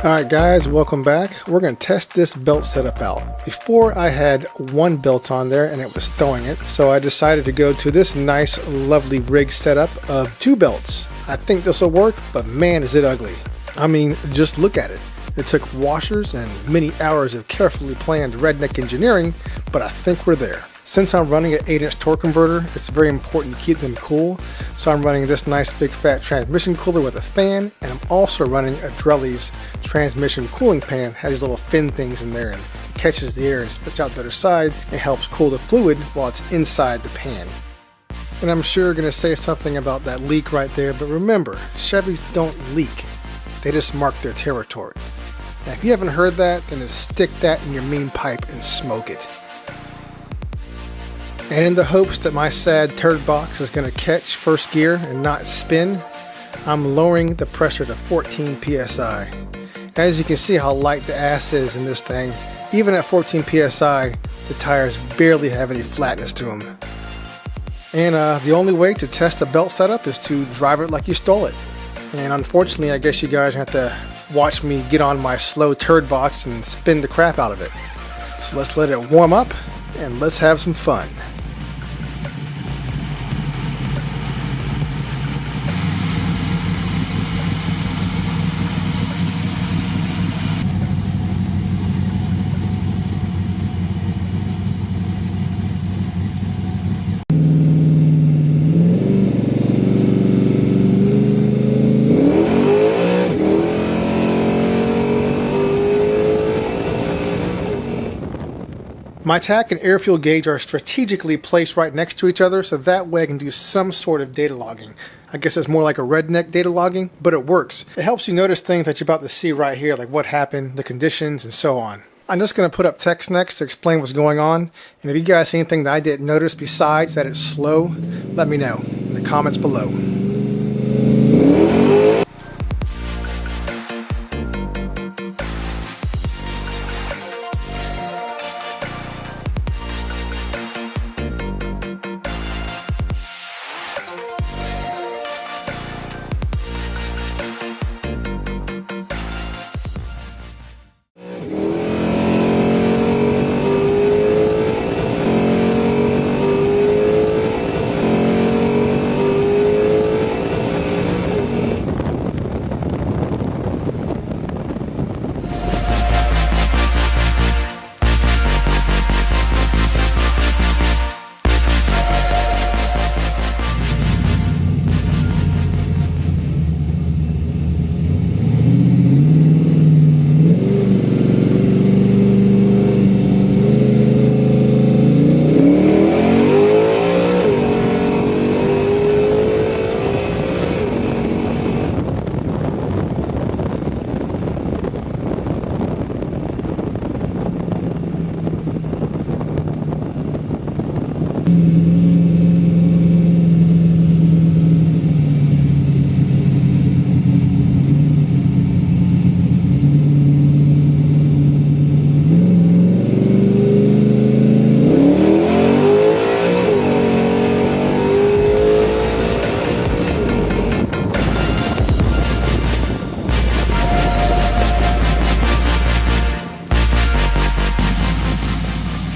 Alright guys, welcome back. We're going to test this belt setup out. Before I had one belt on there and it was throwing it, so I decided to go to this nice lovely rig setup of two belts. I think this will work, but man is it ugly. I mean, just look at it. It took washers and many hours of carefully planned redneck engineering, but I think we're there. Since I'm running an 8-inch torque converter, it's very important to keep them cool, so I'm running this nice big fat transmission cooler with a fan, and I'm also running a Drelly's transmission cooling pan. It has these little fin things in there and catches the air and spits out the other side and helps cool the fluid while it's inside the pan. And I'm sure you're going to say something about that leak right there, but remember, Chevys don't leak. They just mark their territory. Now if you haven't heard that, then just stick that in your mean pipe and smoke it. And in the hopes that my sad turd box is going to catch first gear and not spin, I'm lowering the pressure to 14 psi. As you can see how light the ass is in this thing, even at 14 psi, the tires barely have any flatness to them. And the only way to test a belt setup is to drive it like you stole it. And unfortunately, I guess you guys have to watch me get on my slow turd box and spin the crap out of it. So let's let it warm up and let's have some fun. My tach and air fuel gauge are strategically placed right next to each other, so that way I can do some sort of data logging. I guess it's more like a redneck data logging, but it works. It helps you notice things that you're about to see right here, like what happened, the conditions, and so on. I'm just going to put up text next to explain what's going on, and if you guys see anything that I didn't notice besides that it's slow, let me know in the comments below.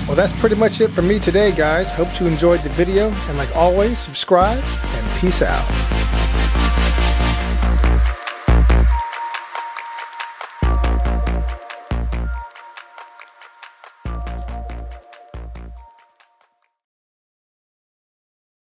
Well, that's pretty much it for me today, guys. Hope you enjoyed the video, and like always, subscribe and peace out.